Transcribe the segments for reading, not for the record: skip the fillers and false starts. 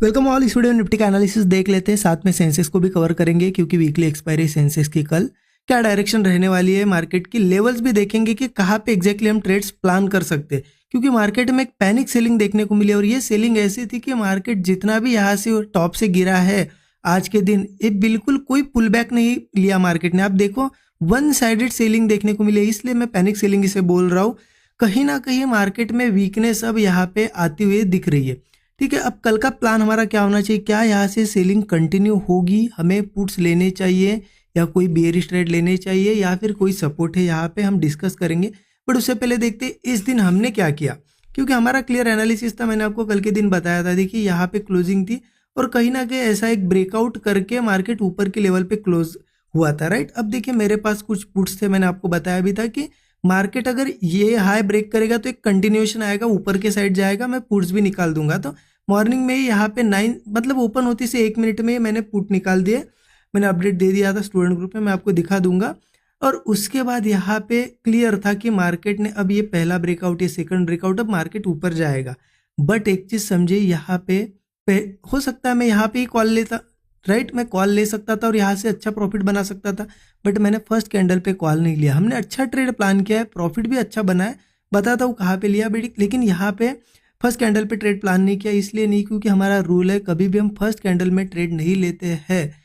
Welcome all. इस video में Nifty का एनालिसिस देख लेते हैं, साथ में सेंसेक्स को भी कवर करेंगे क्योंकि वीकली एक्सपायरी सेंसेक्स की कल क्या डायरेक्शन रहने वाली है। मार्केट की लेवल्स भी देखेंगे कि कहाँ पे एग्जैक्टली हम ट्रेड्स प्लान कर सकते हैं, क्योंकि मार्केट में एक पैनिक सेलिंग देखने को मिली और ये सेलिंग ऐसी थी कि मार्केट जितना भी यहाँ से टॉप से गिरा है आज के दिन, ये बिल्कुल कोई पुल बैक नहीं लिया मार्केट ने। आप देखो वन साइडेड सेलिंग देखने को मिली, इसलिए मैं पैनिक सेलिंग इसे बोल रहा हूँ। कहीं ना कहीं मार्केट में वीकनेस अब यहाँ पे आती हुई दिख रही है। ठीक है, अब कल का प्लान हमारा क्या होना चाहिए? क्या यहाँ से सेलिंग कंटिन्यू होगी, हमें पुट्स लेने चाहिए या कोई बेयरिश ट्रेड लेने चाहिए या फिर कोई सपोर्ट है, यहाँ पे हम डिस्कस करेंगे। बट उससे पहले देखते हैं इस दिन हमने क्या किया, क्योंकि हमारा क्लियर एनालिसिस था। मैंने आपको कल के दिन बताया था, देखिए यहाँ पे क्लोजिंग थी और कहीं ना कहीं ऐसा एक ब्रेकआउट करके मार्केट ऊपर के लेवल पे क्लोज हुआ था, राइट। अब देखिए मेरे पास कुछ पुट्स थे, मैंने आपको बताया भी था कि मार्केट अगर ये हाई ब्रेक करेगा तो एक कंटिन्यूएशन आएगा, ऊपर के साइड जाएगा, मैं पुट्स भी निकाल दूंगा। तो मॉर्निंग में ही यहाँ पे 9 मतलब ओपन होती से 1 मिनट में ही मैंने पुट निकाल दिए। मैंने अपडेट दे दिया था स्टूडेंट ग्रुप में, मैं आपको दिखा दूंगा। और उसके बाद यहाँ पे क्लियर था कि मार्केट ने अब ये पहला ब्रेकआउट, ये सेकंड ब्रेकआउट, अब मार्केट ऊपर जाएगा। बट एक चीज समझे, यहाँ पे हो सकता है मैं यहाँ पे ही कॉल लेता, राइट। मैं कॉल ले सकता था और यहाँ से अच्छा प्रॉफिट बना सकता था, बट मैंने फर्स्ट कैंडल पे कॉल नहीं लिया। हमने अच्छा ट्रेड प्लान किया है, प्रॉफिट भी अच्छा बना है, बताता हूँ कहाँ पे लिया बेटी। लेकिन यहाँ पे फर्स्ट कैंडल पे ट्रेड प्लान नहीं किया, इसलिए नहीं क्योंकि हमारा रूल है कभी भी हम फर्स्ट कैंडल में ट्रेड नहीं लेते हैं,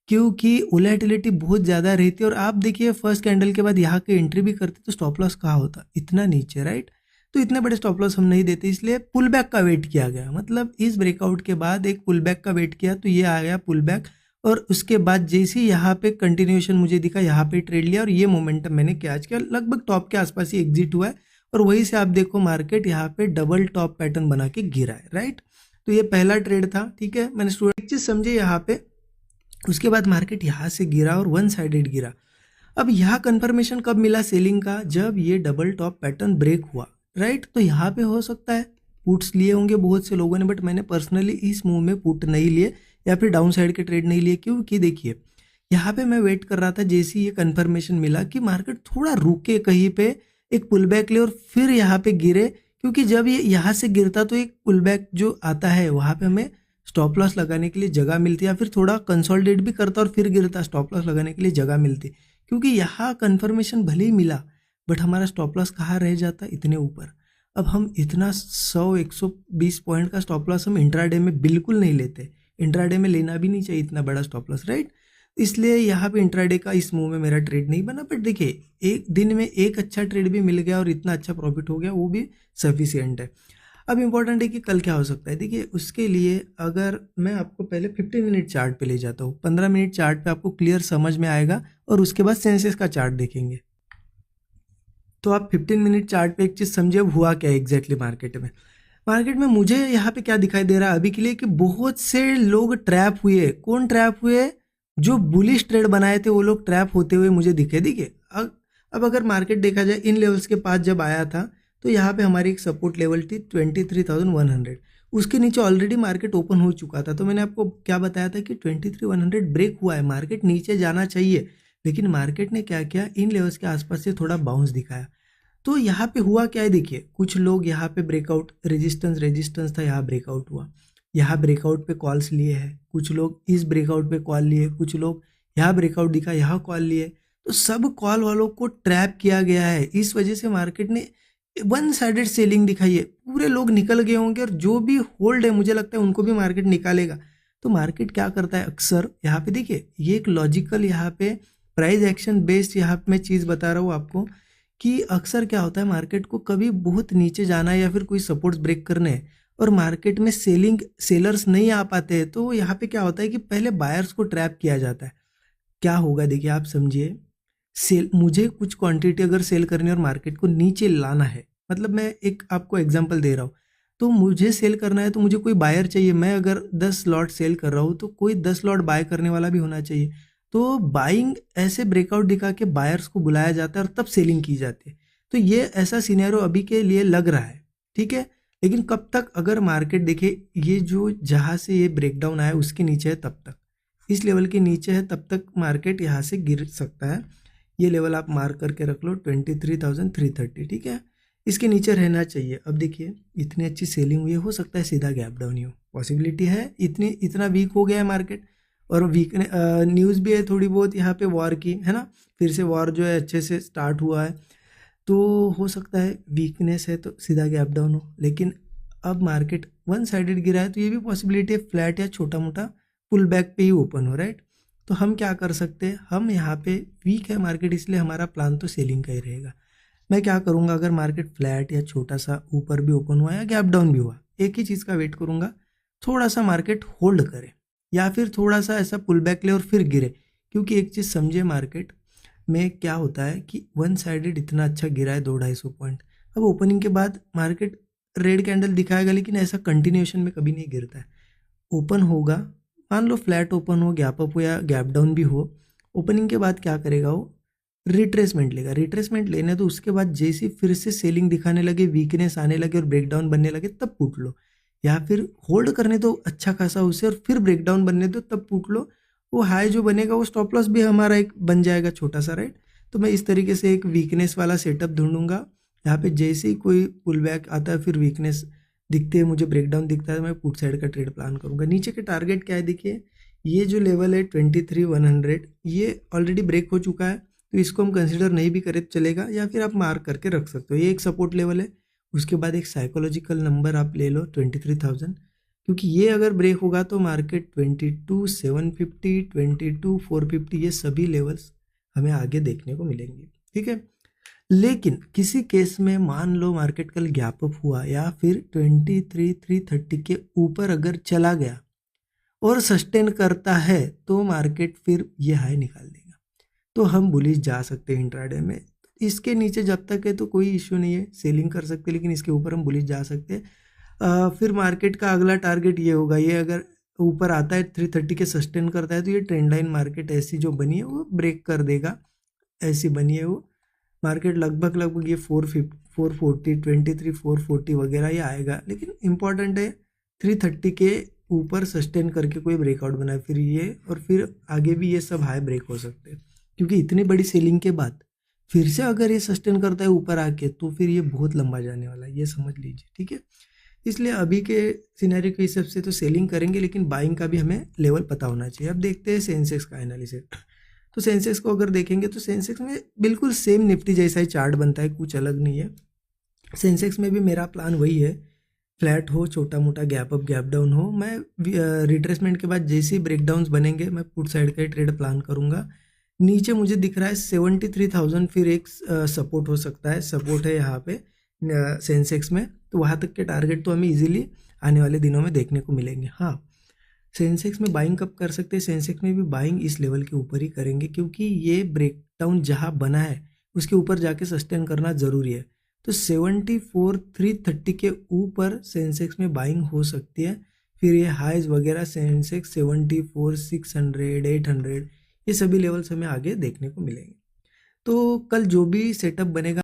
क्योंकि वोलेटिलिटी बहुत ज़्यादा रहती है। और आप देखिए फर्स्ट कैंडल के बाद यहाँ के एंट्री भी करते तो स्टॉप लॉस कहाँ होता, इतना नीचे, राइट। तो इतने बड़े स्टॉप लॉस हम नहीं देते, इसलिए पुल बैक का वेट किया गया। मतलब इस ब्रेकआउट के बाद एक पुल बैक का वेट किया तो ये आ गया पुल बैक, और उसके बाद जैसे यहाँ पे कंटिन्यूएशन मुझे दिखा, यहाँ पे ट्रेड लिया और ये मोमेंटम मैंने कैच किया। लगभग टॉप के आसपास ही एग्जिट हुआ है और वहीं से आप देखो मार्केट यहाँ पे डबल टॉप पैटर्न बना के गिरा है, राइट। तो ये पहला ट्रेड था, ठीक है। मैंने स्टूडेंट एक चीज समझे यहाँ पे, उसके बाद मार्केट यहाँ से गिरा और वन साइडेड गिरा। अब यहाँ कंफर्मेशन कब मिला सेलिंग का? जब ये डबल टॉप पैटर्न ब्रेक हुआ, राइट। तो यहाँ पे हो सकता है पुट्स लिए होंगे बहुत से लोगों ने, बट मैंने पर्सनली इस मूव में पुट नहीं लिए या फिर डाउन साइड के ट्रेड नहीं लिए, क्योंकि देखिए यहाँ पे मैं वेट कर रहा था जैसे ये कंफर्मेशन मिला कि मार्केट थोड़ा रुके, कहीं पे एक पुल बैक ले और फिर यहाँ पे गिरे। क्योंकि जब ये यहाँ से गिरता तो एक पुल बैक जो आता है वहाँ पे हमें स्टॉप लॉस लगाने के लिए जगह मिलती है, या फिर थोड़ा कंसोलिडेट भी करता और फिर गिरता, स्टॉप लॉस लगाने के लिए जगह मिलती। क्योंकि यहाँ कंफर्मेशन भले ही मिला बट हमारा स्टॉप लॉस कहाँ रह जाता, इतने ऊपर। अब हम इतना 100-120 पॉइंट का स्टॉप लॉस हम इंट्राडे में बिल्कुल नहीं लेते, इंट्राडे में लेना भी नहीं चाहिए इतना बड़ा स्टॉप लॉस, राइट। इसलिए यहाँ पे इंट्राडे का इस मूव में मेरा ट्रेड नहीं बना। बट देखिए एक दिन में एक अच्छा ट्रेड भी मिल गया और इतना अच्छा प्रॉफिट हो गया, वो भी सफिशियंट है। अब इंपॉर्टेंट है कि कल क्या हो सकता है। देखिए उसके लिए अगर मैं आपको पहले 15 मिनट चार्ट पे ले जाता हूँ, 15 मिनट चार्ट पे आपको क्लियर समझ में आएगा और उसके बाद सेंसेस का चार्ट देखेंगे। तो आप 15 मिनट चार्ट पे एक चीज़ समझिए हुआ क्या एग्जैक्टली मार्केट में मुझे यहाँ पे क्या दिखाई दे रहा है अभी के लिए कि बहुत से लोग ट्रैप हुए। कौन ट्रैप हुए? जो बुलिश ट्रेड बनाए थे वो लोग ट्रैप होते हुए मुझे दिखे। देखिए अब अगर मार्केट देखा जाए इन लेवल्स के पास जब आया था तो यहाँ पे हमारी एक सपोर्ट लेवल थी 23,100, उसके नीचे ऑलरेडी मार्केट ओपन हो चुका था। तो मैंने आपको क्या बताया था कि 23,100 ब्रेक हुआ है, मार्केट नीचे जाना चाहिए, लेकिन मार्केट ने क्या किया, इन लेवल्स के आसपास से थोड़ा बाउंस दिखाया। तो यहाँ पे हुआ क्या है, देखिए कुछ लोग यहाँ पे ब्रेकआउट, रेजिस्टेंस था, यहाँ ब्रेकआउट हुआ, यहाँ ब्रेकआउट पे कॉल्स लिए हैं, कुछ लोग इस ब्रेकआउट पे कॉल लिए, कुछ लोग यहाँ ब्रेकआउट दिखा यहाँ कॉल लिए। तो सब कॉल वालों को ट्रैप किया गया है, इस वजह से मार्केट ने वन साइडेड सेलिंग दिखाई है। पूरे लोग निकल गए होंगे और जो भी होल्ड है मुझे लगता है उनको भी मार्केट निकालेगा। तो मार्केट क्या करता है अक्सर, यहाँ पे देखिए ये एक लॉजिकल यहाँ पे प्राइस एक्शन बेस्ड यहाँ पे मैं चीज़ बता रहा हूँ आपको कि अक्सर क्या होता है, मार्केट को कभी बहुत नीचे जाना है या फिर कोई सपोर्ट्स ब्रेक करने हैं और मार्केट में सेलर्स नहीं आ पाते हैं, तो यहाँ पे क्या होता है कि पहले बायर्स को ट्रैप किया जाता है। क्या होगा देखिए आप समझिए, मुझे कुछ क्वांटिटी अगर सेल करनी है और मार्केट को नीचे लाना है, मतलब मैं एक आपको एग्जांपल दे रहा हूँ, तो मुझे सेल करना है तो मुझे कोई बायर चाहिए। मैं अगर 10 लॉट सेल कर रहा हूँ तो कोई 10 लॉट बाय करने वाला भी होना चाहिए। तो बाइंग ऐसे ब्रेकआउट दिखा के बायर्स को बुलाया जाता है और तब सेलिंग की जाती है। तो ये ऐसा सिनेरियो अभी के लिए लग रहा है, ठीक है। लेकिन कब तक, अगर मार्केट देखे ये जो जहाँ से ये ब्रेकडाउन आया उसके नीचे है तब तक, इस लेवल के नीचे है तब तक मार्केट यहाँ से गिर सकता है। ये लेवल आप मार्क करके रख लो 23,330, ठीक है। इसके नीचे रहना चाहिए। अब देखिए इतनी अच्छी सेलिंग हुई है, हो सकता है सीधा गैप डाउन ही हो, पॉसिबिलिटी है, इतना वीक हो गया है मार्केट। और वीक न्यूज़ भी है थोड़ी बहुत यहाँ पे वॉर की, है ना, फिर से वॉर जो है अच्छे से स्टार्ट हुआ है, तो हो सकता है वीकनेस है तो सीधा गैप डाउन हो। लेकिन अब मार्केट वन साइडेड गिरा है तो ये भी पॉसिबिलिटी है फ्लैट या छोटा मोटा पुल बैक पे ही ओपन हो, राइट। तो हम क्या कर सकते हैं, हम यहाँ पे वीक है मार्केट इसलिए हमारा प्लान तो सेलिंग का ही रहेगा। मैं क्या करूँगा, अगर मार्केट फ्लैट या छोटा सा ऊपर भी ओपन हुआ या गैप डाउन भी हुआ, एक ही चीज़ का वेट करूँगा, थोड़ा सा मार्केट होल्ड करे या फिर थोड़ा सा ऐसा पुल बैक ले और फिर गिरे। क्योंकि एक चीज़ समझे, मार्केट में क्या होता है कि वन साइडेड इतना अच्छा गिरा है 200-250 पॉइंट, अब ओपनिंग के बाद मार्केट रेड कैंडल दिखाएगा लेकिन ऐसा कंटिन्यूएशन में कभी नहीं गिरता है। ओपन होगा, मान लो फ्लैट ओपन हो, गैप अप हो या गैप डाउन भी हो, ओपनिंग के बाद क्या करेगा वो, रिट्रेसमेंट लेगा। रिट्रेसमेंट लेने तो उसके बाद जैसे फिर से सेलिंग दिखाने लगे, वीकनेस आने लगे और ब्रेकडाउन बनने लगे तब पुट लो, या फिर होल्ड करने दो अच्छा खासा उसे और फिर ब्रेकडाउन बनने दो तब पुट लो। वो हाई जो बनेगा वो स्टॉप लॉस भी हमारा एक बन जाएगा छोटा सा, राइट। तो मैं इस तरीके से एक वीकनेस वाला सेटअप ढूंढूंगा। यहाँ पे जैसे ही कोई पुल बैक आता है, फिर वीकनेस दिखते हैं, मुझे ब्रेकडाउन दिखता है, मैं पुट साइड का ट्रेड प्लान करूंगा। नीचे के टारगेट क्या है देखिए, ये जो लेवल है 23,100, ये ऑलरेडी ब्रेक हो चुका है, तो इसको हम कंसिडर नहीं भी करें तो चलेगा, या फिर आप मार्क करके रख सकते हो, ये एक सपोर्ट लेवल है। उसके बाद एक साइकोलॉजिकल नंबर आप ले लो 23,000, क्योंकि ये अगर ब्रेक होगा तो मार्केट 22,750, 22,450 ये सभी लेवल्स हमें आगे देखने को मिलेंगे, ठीक है। लेकिन किसी केस में मान लो मार्केट कल गैप अप हुआ या फिर 23,330 के ऊपर अगर चला गया और सस्टेन करता है तो मार्केट फिर ये हाई निकाल देगा, तो हम बुलिश जा सकते हैं इंट्राडे में। इसके नीचे जब तक है तो कोई इश्यू नहीं है, सेलिंग कर सकते हैं, लेकिन इसके ऊपर हम बुलिश जा सकते हैं। फिर मार्केट का अगला टारगेट ये होगा, ये अगर ऊपर आता है 330 के सस्टेन करता है तो ये ट्रेंड लाइन मार्केट ऐसी जो बनी है वो ब्रेक कर देगा, ऐसी बनी है वो मार्केट लगभग ये 440, 23,440 वगैरह ये आएगा। लेकिन इंपॉर्टेंट है 330 के ऊपर सस्टेन करके कोई ब्रेकआउट बनाए फिर ये, और फिर आगे भी ये सब हाई ब्रेक हो सकते हैं, क्योंकि इतनी बड़ी सेलिंग के बाद फिर से अगर ये सस्टेन करता है ऊपर आके तो फिर ये बहुत लंबा जाने वाला है, ये समझ लीजिए, ठीक है। इसलिए अभी के सिनेरियो के हिसाब से तो सेलिंग करेंगे, लेकिन बाइंग का भी हमें लेवल पता होना चाहिए। अब देखते हैं सेंसेक्स का एनालिसिस। तो सेंसेक्स को अगर देखेंगे तो सेंसेक्स में बिल्कुल सेम निफ्टी जैसा ही चार्ट बनता है, कुछ अलग नहीं है। सेंसेक्स में भी मेरा प्लान वही है, फ्लैट हो, छोटा मोटा गैप अप गैप डाउन हो। मैं रिट्रेसमेंट के बाद जैसे ही ब्रेकडाउन्स बनेंगे मैं पुट साइड का ही ट्रेड प्लान करूंगा। नीचे मुझे दिख रहा है 73,000 फिर एक सपोर्ट हो सकता है, सपोर्ट है यहाँ पे सेंसेक्स में, तो वहाँ तक के टारगेट तो हमें इजीली आने वाले दिनों में देखने को मिलेंगे। हाँ, सेंसेक्स में बाइंग कब कर सकते हैं, सेंसेक्स में भी बाइंग इस लेवल के ऊपर ही करेंगे, क्योंकि ये ब्रेकडाउन जहाँ बना है उसके ऊपर जाके सस्टेन करना ज़रूरी है। तो 74,330 के ऊपर सेंसेक्स में बाइंग हो सकती है। फिर ये हाइज वगैरह सेंसेक्स 74,600, 800 ये सभी लेवल्स हमें आगे देखने को मिलेंगे। तो कल जो भी सेटअप बनेगा